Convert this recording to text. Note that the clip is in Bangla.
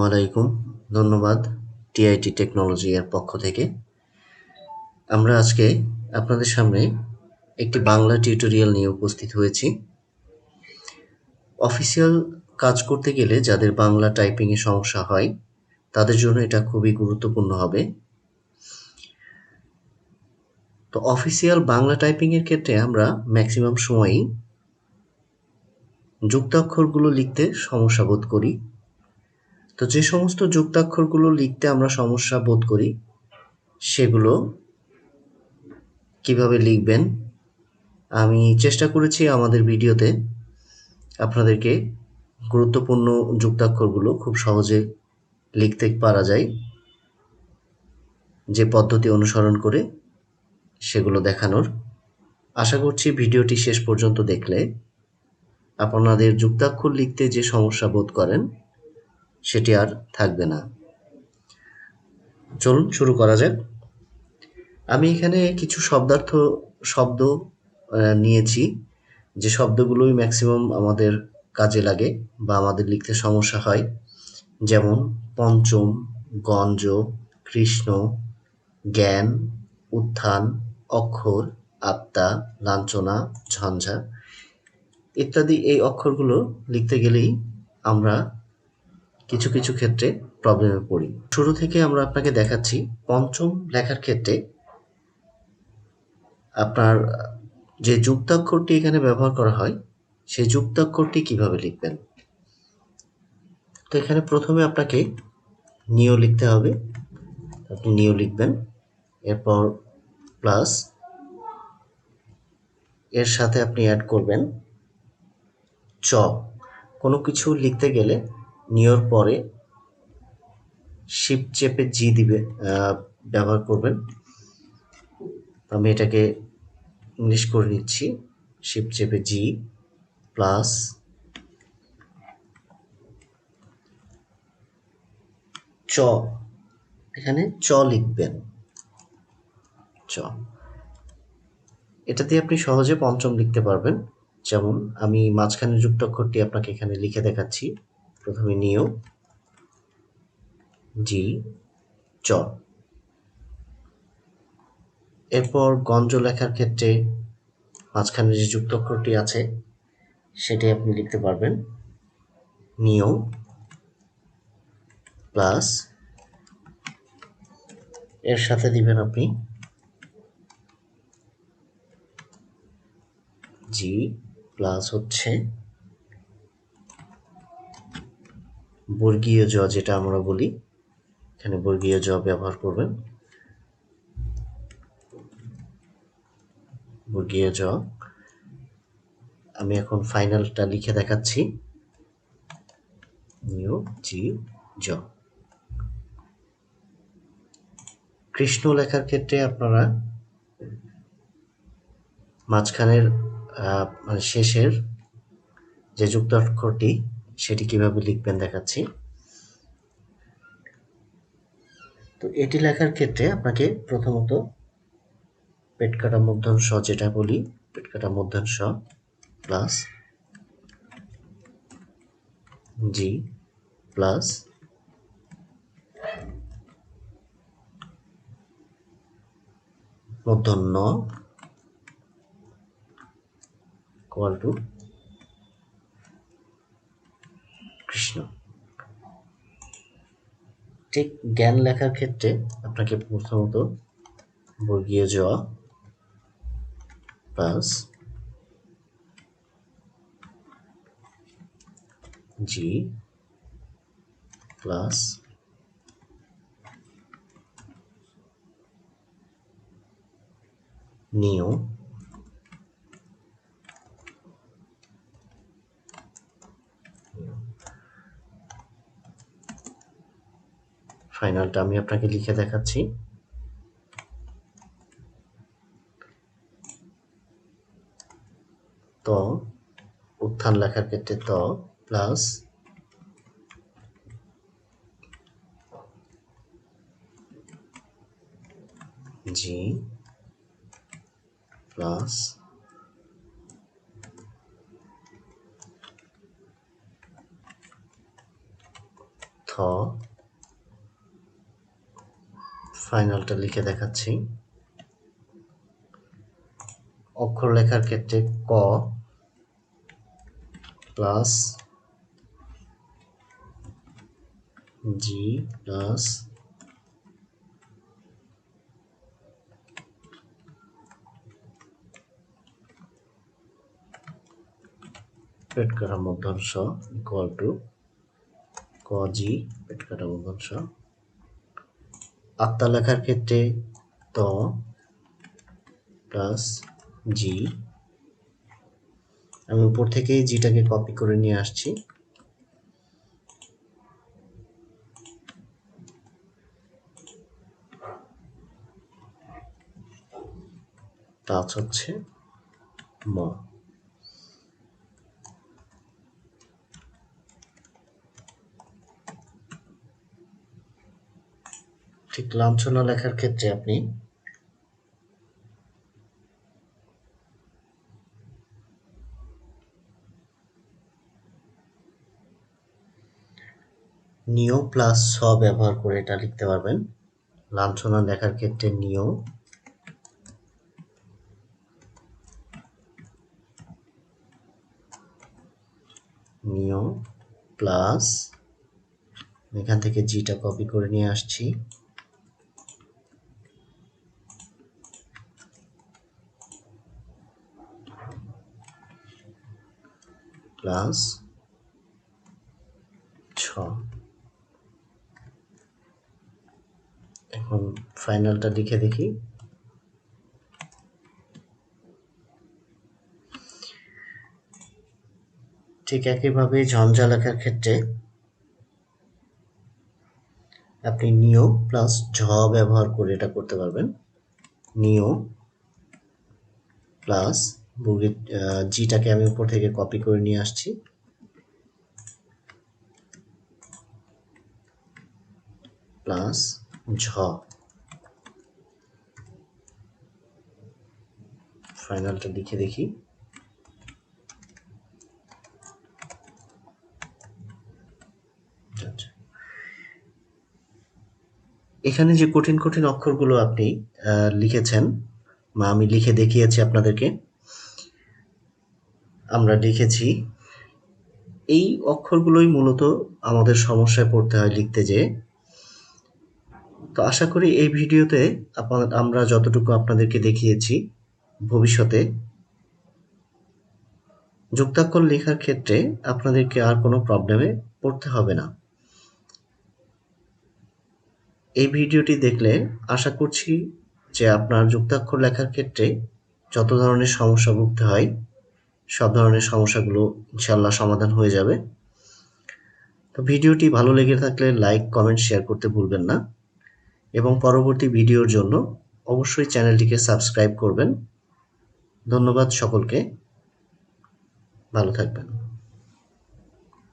আলাইকুম। ধন্যবাদ টিআইটি টেকনোলজি এর পক্ষ থেকে। আমরা আজকে আপনাদের সামনে একটি বাংলা টিউটোরিয়াল নিয়ে উপস্থিত হয়েছি। অফিসিয়াল কাজ করতে গেলে যাদের বাংলা টাইপিং এ সমস্যা হয় তাদের জন্য এটা খুবই গুরুত্বপূর্ণ হবে। তো অফিসিয়াল বাংলা টাইপিং এর ক্ষেত্রে আমরা ম্যাক্সিমাম সময়ই যুক্তাক্ষরগুলো লিখতে সমস্যা বোধ করি। তো যে সমস্ত যুক্তাক্ষরগুলো লিখতে আমরা সমস্যা বোধ করি সেগুলো কিভাবে লিখবেন আমি চেষ্টা করেছি আমাদের ভিডিওতে আপনাদেরকে গুরুত্বপূর্ণ যুক্তাক্ষরগুলো খুব সহজে লিখতে পারা যায় যে পদ্ধতি অনুসরণ করে সেগুলো দেখানোর। আশা করছি ভিডিওটি শেষ পর্যন্ত দেখলে আপনাদের যুক্তাক্ষর লিখতে যে সমস্যা বোধ করেন সেটি আর থাকবে না। চলুন শুরু করা যাক। আমি এখানে কিছু শব্দ নিয়েছি যে শব্দগুলোই ম্যাক্সিমাম আমাদের কাজে লাগে বা আমাদের লিখতে সমস্যা হয়, যেমন পঞ্চম, গঞ্জ, কৃষ্ণ, জ্ঞান, উত্থান, অক্ষর, আত্মা, লাঞ্ছনা, ঝঞ্ঝা ইত্যাদি। এই অক্ষরগুলো লিখতে গেলেই আমরা কিছু কিছু ক্ষেত্রে প্রবলেমে পড়ি। শুরু থেকে আমরা আপনাকে দেখাচ্ছি পঞ্চম লেখার ক্ষেত্রে আপনার যে যুক্তাক্ষরটি এখানে ব্যবহার করা হয় সেই যুক্তাক্ষরটি কিভাবে লিখবেন। তো এখানে প্রথমে আপনাকে নিয় লিখতে হবে। আপনি নিয় লিখবেন, এরপর প্লাস এর সাথে আপনি অ্যাড করবেন চ। কোনো কিছু লিখতে গেলে নিয়র পরে শিপ চেপে জি ব্যবহার করবেন। আমি এটাকে ইংলিশ করে নিচ্ছি, শিপ চেপে জি প্লাস চ। এখানে চ লিখবেন, চ। এটা দিয়ে আপনি সহজে পঞ্চম লিখতে পারবেন। যেমন আমি মাঝখানে যুক্তাক্ষরটি আপনাকে এখানে লিখে দেখাচ্ছি। প্রথমে নিয়, জি, চ। এরপর গঞ্জ লেখার ক্ষেত্রে মাঝখানে যে যুক্তাক্ষরটি আছে সেটি আপনি লিখতে পারবেন নিয় প্লাস এর সাথে দিবেন আপনি জি প্লাস হচ্ছে বর্গীয় জ, যেটা আমরা বলি, এখানে বর্গীয় জ ব্যবহার করবেন, বর্গীয় জ। আমি এখন ফাইনালটা লিখে দেখাচ্ছি, নিয়, জি, জ। কৃষ্ণ লেখার ক্ষেত্রে আপনারা মাঝখানের মানে শেষের যে যুক্তাক্ষরটি সেটি কিভাবে লিখবেন দেখাচ্ছি। তো এটি লেখার ক্ষেত্রে আপনাকে প্রথমত পেট কাটা মূর্ধন্য ষ, যেটা বলি পেট কাটা মূর্ধন্য ষ প্লাস জি প্লাস মূর্ধন্য ইকুয়াল টু কৃষ্ণ। ঠিক জ্ঞান লেখার ক্ষেত্রে আপনাকে প্রথমত বর্গীয় জ প্লাস জি প্লাস নিয় ফাইনালটা আমি আপনাকে লিখে দেখাচ্ছি। ত উত্থান লেখার ক্ষেত্রে ত প্লাস জি প্লাস থ। ফাইনালটা লিখে দেখাচ্ছি। অক্ষর লেখার ক্ষেত্রে ক প্লাস জি প্লাস পেট কাটা মূর্ধন্য ষ ইকুয়াল টু ক জি পেট কাটা মূর্ধন্য ষ। আত্মা লেখার ক্ষেত্রে ত প্লাস জি, আমি উপর থেকেই জিটাকে কপি করে নিয়ে আসছি, টাচ হচ্ছে ম। ঠিক লাঞ্ছনা লেখার ক্ষেত্রে আপনি নিও প্লাস স ব্যবহার করে এটা লিখতে পারবেন। লাঞ্ছনা লেখার ক্ষেত্রে নিও প্লাস এখান থেকে জিটা কপি করে নিয়ে আসছি, প্লাস ছ। এখন ফাইনালটা লিখে দেখি। ঠিক একইভাবে ঝঞ্ঝা লেখার ক্ষেত্রে আপনি নিও প্লাস ঝ ব্যবহার করে এটা করতে পারবেন। নিও প্লাস জিটাকে আমি উপর থেকে কপি করে নিয়ে আসছি, প্লাস ঝ। ফাইনালটা লিখে দেখি। এখানে যে কঠিন কঠিন অক্ষরগুলো আপনি লিখেছেন বা আমি লিখে দেখিয়েছি আপনাদেরকে, আমরা লিখেছি, এই অক্ষরগুলোই মূলত আমাদের সমস্যায় পড়তে হয় লিখতে যেয়ে। তো আশা করি এই ভিডিওতে আমরা যতটুকু আপনাদেরকে দেখিয়েছি, ভবিষ্যতে যুক্তাক্ষর লেখার ক্ষেত্রে আপনাদেরকে আর কোনো প্রবলেমে পড়তে হবে না। এই ভিডিওটি দেখলে আশা করছি যে আপনার যুক্তাক্ষর লেখার ক্ষেত্রে যত ধরনের সমস্যা ভুগতে হয় সব ধরনের সমস্যাগুলো ইনশাল্লাহ সমাধান হয়ে যাবে। তো ভিডিওটি ভালো লেগে থাকলে লাইক, কমেন্ট, শেয়ার করতে ভুলবেন না এবং পরবর্তী ভিডিওর জন্য অবশ্যই চ্যানেলটিকে সাবস্ক্রাইব করবেন। ধন্যবাদ সকলকে, ভালো থাকবেন।